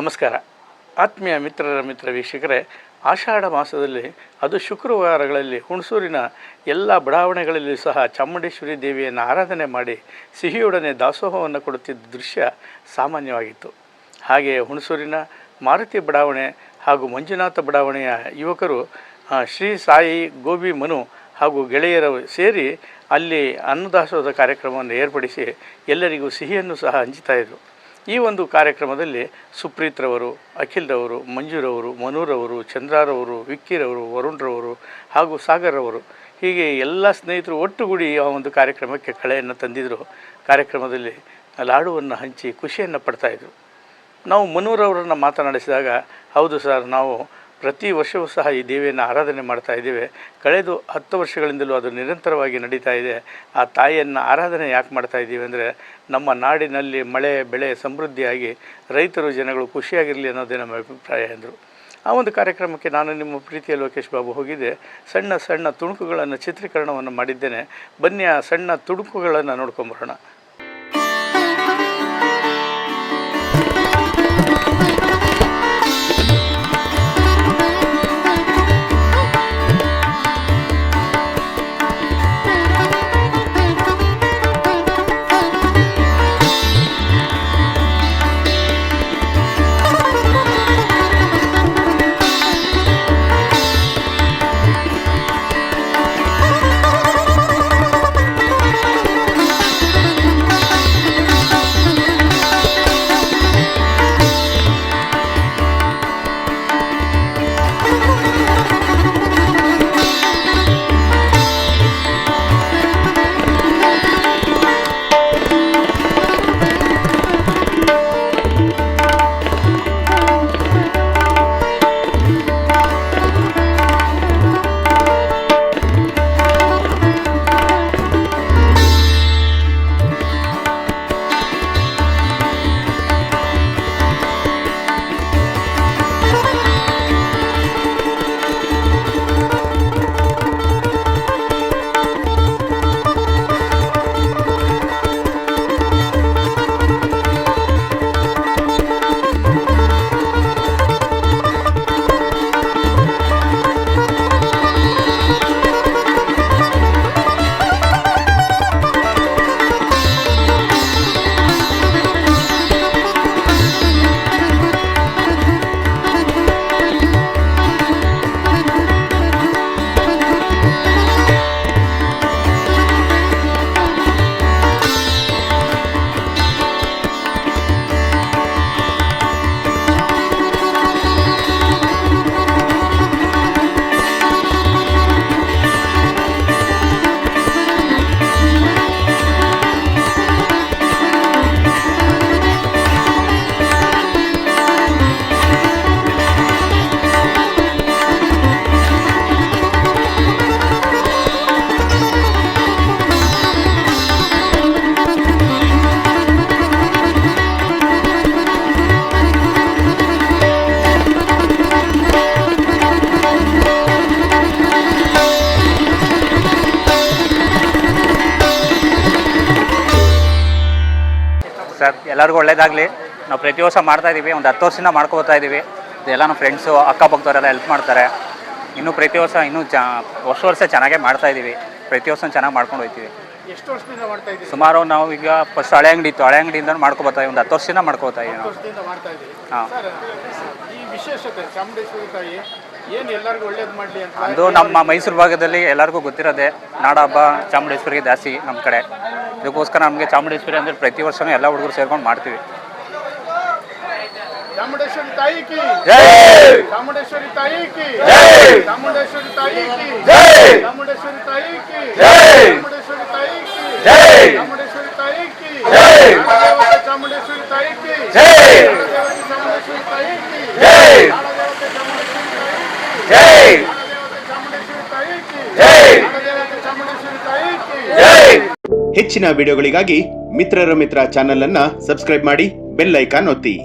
ನಮಸ್ಕಾರ ಆತ್ಮೀಯ ಮಿತ್ರ ವೀಕ್ಷಕರೇ, ಆಷಾಢ ಮಾಸದಲ್ಲಿ ಅದು ಶುಕ್ರವಾರಗಳಲ್ಲಿ ಹುಣಸೂರಿನ ಎಲ್ಲ ಬಡಾವಣೆಗಳಲ್ಲಿ ಸಹ ಚಾಮುಂಡೇಶ್ವರಿ ದೇವಿಯನ್ನು ಆರಾಧನೆ ಮಾಡಿ ಸಿಹಿಯೊಡನೆ ದಾಸೋಹವನ್ನು ಕೊಡುತ್ತಿದ್ದ ದೃಶ್ಯ ಸಾಮಾನ್ಯವಾಗಿತ್ತು. ಹಾಗೆಯೇ ಹುಣಸೂರಿನ ಮಾರುತಿ ಬಡಾವಣೆ ಹಾಗೂ ಮಂಜುನಾಥ ಬಡಾವಣೆಯ ಯುವಕರು ಶ್ರೀ ಸಾಯಿ ಗೋಬಿ ಮನು ಹಾಗೂ ಗೆಳೆಯರು ಸೇರಿ ಅಲ್ಲಿ ಅನ್ನದಾಸೋಹದ ಕಾರ್ಯಕ್ರಮವನ್ನು ಏರ್ಪಡಿಸಿ ಎಲ್ಲರಿಗೂ ಸಿಹಿಯನ್ನು ಸಹ ಹಂಚುತ್ತಾಯಿದ್ರು. ಈ ಒಂದು ಕಾರ್ಯಕ್ರಮದಲ್ಲಿ ಸುಪ್ರೀತ್ರವರು, ಅಖಿಲ್ರವರು, ಮಂಜುರವರು, ಮನೂರವರು, ಚಂದ್ರಾರವರು, ವಿಕ್ಕಿರವರು, ವರುಣ್ರವರು ಹಾಗೂ ಸಾಗರ್ರವರು ಹೀಗೆ ಎಲ್ಲ ಸ್ನೇಹಿತರು ಒಟ್ಟುಗೂಡಿ ಆ ಒಂದು ಕಾರ್ಯಕ್ರಮಕ್ಕೆ ಕಳೆಯನ್ನು ತಂದಿದ್ದರು. ಕಾರ್ಯಕ್ರಮದಲ್ಲಿ ಲಾಡುವನ್ನು ಹಂಚಿ ಖುಷಿಯನ್ನು ಪಡ್ತಾಯಿದ್ರು. ನಾವು ಮನೂರವರನ್ನು ಮಾತನಾಡಿಸಿದಾಗ, ಹೌದು ಸರ್, ನಾವು ಪ್ರತಿ ವರ್ಷವೂ ಸಹ ಈ ದೇವಿಯನ್ನು ಆರಾಧನೆ ಮಾಡ್ತಾ ಇದ್ದೇವೆ. ಕಳೆದು 10 ವರ್ಷಗಳಿಂದಲೂ ಅದು ನಿರಂತರವಾಗಿ ನಡೀತಾ ಇದೆ. ಆ ತಾಯಿಯನ್ನು ಆರಾಧನೆ ಯಾಕೆ ಮಾಡ್ತಾ ಇದ್ದೀವಿ ಅಂದರೆ, ನಮ್ಮ ನಾಡಿನಲ್ಲಿ ಮಳೆ ಬೆಳೆ ಸಮೃದ್ಧಿಯಾಗಿ ರೈತರು ಜನಗಳು ಖುಷಿಯಾಗಿರಲಿ ಅನ್ನೋದೇ ನಮ್ಮ ಅಭಿಪ್ರಾಯ ಎಂದರು. ಆ ಒಂದು ಕಾರ್ಯಕ್ರಮಕ್ಕೆ ನಾನು ನಿಮ್ಮ ಪ್ರೀತಿಯ ಲೋಕೇಶ್ ಬಾಬು ಹೋಗಿದ್ದೆ. ಸಣ್ಣ ಸಣ್ಣ ತುಣುಕುಗಳನ್ನು ಚಿತ್ರೀಕರಣವನ್ನು ಮಾಡಿದ್ದೇನೆ. ಬನ್ನಿ ಆ ಸಣ್ಣ ತುಣುಕುಗಳನ್ನು ನೋಡ್ಕೊಂಬರೋಣ. ಸರ್, ಎಲ್ಲರಿಗೂ ಒಳ್ಳೇದಾಗಲಿ. ನಾವು ಪ್ರತಿ ವರ್ಷ ಮಾಡ್ತಾಯಿದ್ದೀವಿ. ಒಂದು 10 ವರ್ಷದಿಂದ ಮಾಡ್ಕೋತಾ ಇದ್ದೀವಿ. ಇದೆಲ್ಲ ನಮ್ಮ ಫ್ರೆಂಡ್ಸು ಅಕ್ಕಪಕ್ಕದವರೆಲ್ಲ ಹೆಲ್ಪ್ ಮಾಡ್ತಾರೆ. ಇನ್ನೂ ಪ್ರತಿ ವರ್ಷ ವರ್ಷ ಚೆನ್ನಾಗೇ ಮಾಡ್ತಾಯಿದ್ದೀವಿ. ಪ್ರತಿ ವರ್ಷ ಚೆನ್ನಾಗಿ ಮಾಡ್ಕೊಂಡು ಹೋಗ್ತೀವಿ. ಎಷ್ಟು ವರ್ಷದಿಂದ ಮಾಡ್ತಾ ಇದ್ದೀವಿ? ಸುಮಾರು ನಾವು ಈಗ ಫಸ್ಟ್ ಹಳೆ ಅಂಗಡಿ ಇತ್ತು, ಹಳೆ ಅಂಗಡಿಯಿಂದ ಮಾಡ್ಕೊಬೋತಾ ಒಂದು 10 ವರ್ಷದಿಂದ ಮಾಡ್ಕೋತಾ ಇದ್ದೀವಿ ನಾವು. ಹಾಂ, ಈ ವಿಶೇಷತೆ ಚಾಮುಂಡೇಶ್ವರಿ ತಾಯಿ ಏನು ಎಲ್ಲರಿಗೂ ಒಳ್ಳೇದು ಮಾಡಲಿ ಅಂತ ಅದು ನಮ್ಮ ಮೈಸೂರು ಭಾಗದಲ್ಲಿ ಎಲ್ಲರಿಗೂ ಗೊತ್ತಿರೋದೆ. ನಾಡ ಹಬ್ಬ ಚಾಮುಂಡೇಶ್ವರಿಗೆ ಜಾಸ್ತಿ ನಮ್ಮ ಕಡೆ. ಇದಕ್ಕೋಸ್ಕರ ನಮಗೆ ಚಾಮುಂಡೇಶ್ವರಿ ಅಂದರೆ ಪ್ರತಿ ವರ್ಷವೂ ಎಲ್ಲ ಹುಡುಗರು ಸೇರ್ಕೊಂಡು ಮಾಡ್ತೀವಿ. ಚಾಮುಂಡೇಶ್ವರಿ ತಾಯಿ ಕಿ ಜೈ! ಚಾಮುಂಡೇಶ್ವರಿ ತಾಯಿ ಕಿ ಜೈ! ಚಾಮುಂಡೇಶ್ವರಿ ತಾಯಿ ಕಿ ಜೈ! ಚಾಮುಂಡೇಶ್ವರಿ ತಾಯಿ ಕಿ ಜೈ! ಚಾಮುಂಡೇಶ್ವರಿ ತಾಯಿ ಕಿ ಜೈ! ಚಾಮುಂಡೇಶ್ವರಿ ತಾಯಿ ಕಿ ಜೈ! ಚಾಮುಂಡೇಶ್ವರಿ ತಾಯಿ ಕಿ ಜೈ! ಚಾಮುಂಡೇಶ್ವರಿ ತಾಯಿ ಕಿ ಜೈ! ಜೈ! ಚಾಮುಂಡೇಶ್ವರಿ ತಾಯಿ ಕಿ ಜೈ! ಚಾಮುಂಡೇಶ್ವರಿ ತಾಯಿ ಕಿ ಜೈ! ಹೆಚ್ಚಿನ ವಿಡಿಯೋಗಳಿಗಾಗಿ ಮಿತ್ರರ ಮಿತ್ರ ಚಾನೆಲ್ ಅನ್ನ ಸಬ್ಸ್ಕ್ರೈಬ್ ಮಾಡಿ, ಬೆಲ್ ಐಕಾನ್ ಒತ್ತಿ.